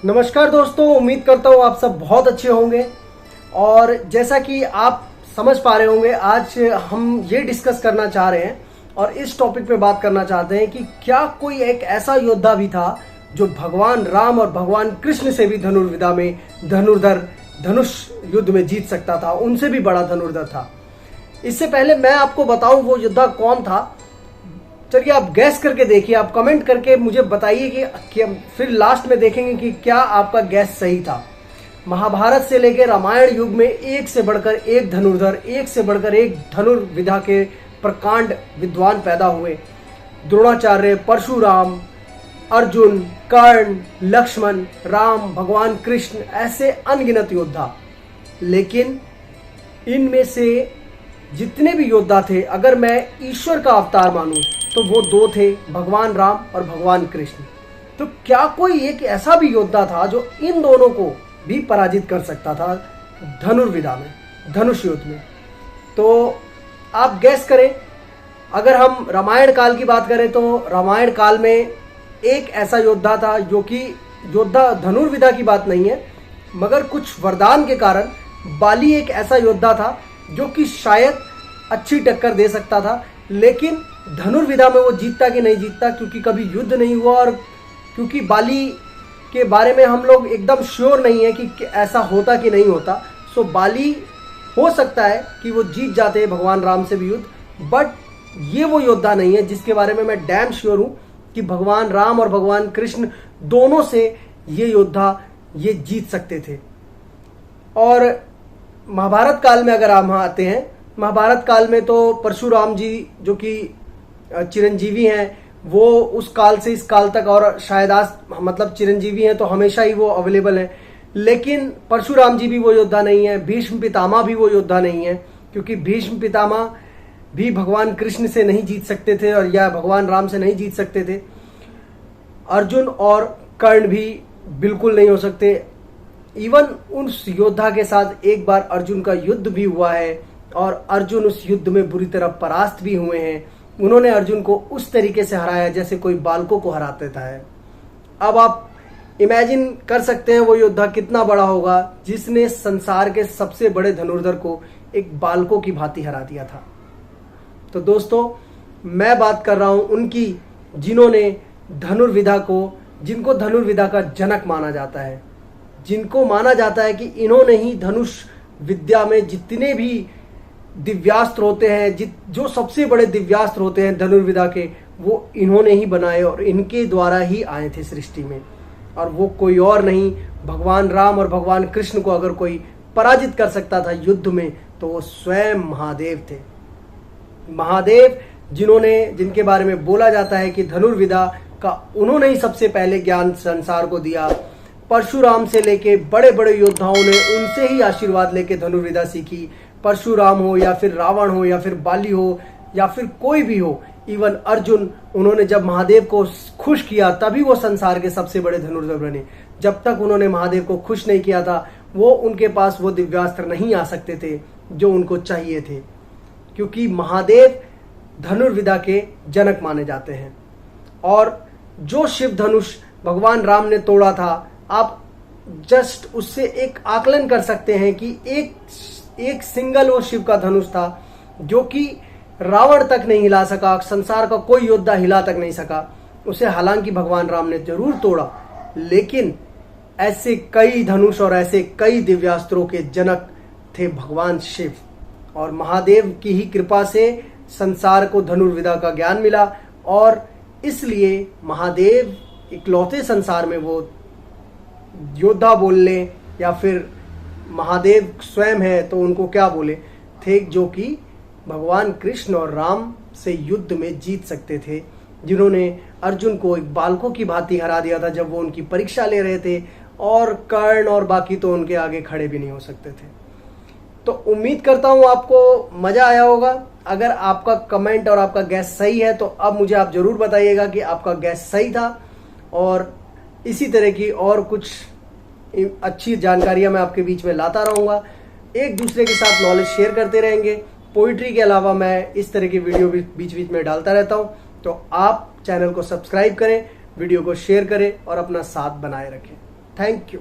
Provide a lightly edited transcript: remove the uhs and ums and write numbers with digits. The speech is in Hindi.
नमस्कार दोस्तों, उम्मीद करता हूँ आप सब बहुत अच्छे होंगे। और जैसा कि आप समझ पा रहे होंगे, आज हम ये डिस्कस करना चाह रहे हैं और इस टॉपिक पे बात करना चाहते हैं कि क्या कोई एक ऐसा योद्धा भी था जो भगवान राम और भगवान कृष्ण से भी धनुर्विद्या में धनुष युद्ध में जीत सकता था, उनसे भी बड़ा धनुर्धर था। इससे पहले मैं आपको बताऊं वो योद्धा कौन था। चलिए आप गैस करके देखिए, आप कमेंट करके मुझे बताइए कि फिर लास्ट में देखेंगे कि क्या आपका गैस सही था। महाभारत से लेकर रामायण युग में एक से बढ़कर एक धनुर्धर, एक से बढ़कर एक धनुर्विद्या के प्रकांड विद्वान पैदा हुए। द्रोणाचार्य, परशुराम, अर्जुन, कर्ण, लक्ष्मण, राम, भगवान कृष्ण, ऐसे अनगिनत योद्धा। लेकिन इनमें से जितने भी योद्धा थे, अगर मैं ईश्वर का अवतार मानूं तो वो दो थे, भगवान राम और भगवान कृष्ण। तो क्या कोई एक ऐसा भी योद्धा था जो इन दोनों को भी पराजित कर सकता था धनुर्विद्या में, धनुष युद्ध में? तो आप गैस करें। अगर हम रामायण काल की बात करें तो रामायण काल में एक ऐसा योद्धा था जो कि योद्धा धनुर्विद्या की बात नहीं है, मगर कुछ वरदान के कारण बाली एक ऐसा योद्धा था जो कि शायद अच्छी टक्कर दे सकता था। लेकिन धनुर्विद्या में वो जीतता कि नहीं जीतता, क्योंकि कभी युद्ध नहीं हुआ और क्योंकि बाली के बारे में हम लोग एकदम श्योर नहीं है कि ऐसा होता कि नहीं होता। सो बाली हो सकता है कि वो जीत जाते हैं भगवान राम से भी युद्ध, बट ये वो योद्धा नहीं है जिसके बारे में मैं डैम श्योर हूँ कि भगवान राम और भगवान कृष्ण दोनों से ये योद्धा ये जीत सकते थे। और महाभारत काल में अगर हम आते हैं, महाभारत काल में तो परशुराम जी जो कि चिरंजीवी हैं, वो उस काल से इस काल तक, और शायद आज मतलब चिरंजीवी हैं तो हमेशा ही वो अवेलेबल हैं। लेकिन परशुराम जी भी वो योद्धा नहीं है, भीष्म पितामह भी वो योद्धा नहीं है, क्योंकि भीष्म पितामह भी भगवान कृष्ण से नहीं जीत सकते थे और या भगवान राम से नहीं जीत सकते थे। अर्जुन और कर्ण भी बिल्कुल नहीं हो सकते। इवन उस योद्धा के साथ एक बार अर्जुन का युद्ध भी हुआ है और अर्जुन उस युद्ध में बुरी तरह परास्त भी हुए हैं। उन्होंने अर्जुन को उस तरीके से हराया जैसे कोई बालकों को हरा देता है। अब आप इमेजिन कर सकते हैं वो योद्धा कितना बड़ा होगा जिसने संसार के सबसे बड़े धनुर्धर को एक बालकों की भांति हरा दिया था। तो दोस्तों, मैं बात कर रहा हूं उनकी जिन्होंने धनुर्विद्या को, जिनको धनुर्विद्या का जनक माना जाता है, जिनको माना जाता है कि इन्होंने ही धनुष विद्या में जितने भी दिव्यास्त्र होते हैं, जो सबसे बड़े दिव्यास्त्र होते हैं धनुर्विद्या के, वो इन्होंने ही बनाए और इनके द्वारा ही आए थे सृष्टि में। और वो कोई और नहीं, भगवान राम और भगवान कृष्ण को अगर कोई पराजित कर सकता था युद्ध में तो वो स्वयं महादेव थे। महादेव जिनके बारे में बोला जाता है कि धनुर्विद्या का उन्होंने ही सबसे पहले ज्ञान संसार को दिया। परशुराम से लेके बड़े बड़े योद्धाओं ने उनसे ही आशीर्वाद लेके धनुर्विद्या सीखी। परशुराम हो या फिर रावण हो या फिर बाली हो या फिर कोई भी हो, इवन अर्जुन, उन्होंने जब महादेव को खुश किया तभी वो संसार के सबसे बड़े धनुर्धर बने। जब तक उन्होंने महादेव को खुश नहीं किया था, वो उनके पास वो दिव्यास्त्र नहीं आ सकते थे जो उनको चाहिए थे, क्योंकि महादेव धनुर्विद्या के जनक माने जाते हैं। और जो शिव धनुष भगवान राम ने तोड़ा था, आप जस्ट उससे एक आकलन कर सकते हैं कि एक सिंगल वो शिव का धनुष था जो कि रावण तक नहीं हिला सका, संसार का कोई योद्धा हिला तक नहीं सका उसे। हालांकि भगवान राम ने जरूर तोड़ा, लेकिन ऐसे कई धनुष और ऐसे कई दिव्यास्त्रों के जनक थे भगवान शिव। और महादेव की ही कृपा से संसार को धनुर्विद्या का ज्ञान मिला, और इसलिए महादेव इकलौते संसार में वो योद्धा बोल ले या फिर महादेव स्वयं है तो उनको क्या बोले थे, जो कि भगवान कृष्ण और राम से युद्ध में जीत सकते थे, जिन्होंने अर्जुन को एक बालकों की भांति हरा दिया था जब वो उनकी परीक्षा ले रहे थे। और कर्ण और बाकी तो उनके आगे खड़े भी नहीं हो सकते थे। तो उम्मीद करता हूँ आपको मजा आया होगा। अगर आपका कमेंट और आपका गैस सही है तो अब मुझे आप जरूर बताइएगा कि आपका गैस सही था। और इसी तरह की और कुछ अच्छी जानकारियां मैं आपके बीच में लाता रहूंगा। एक दूसरे के साथ नॉलेज शेयर करते रहेंगे। पोइट्री के अलावा मैं इस तरह की वीडियो भी बीच बीच में डालता रहता हूं। तो आप चैनल को सब्सक्राइब करें, वीडियो को शेयर करें और अपना साथ बनाए रखें। Thank you.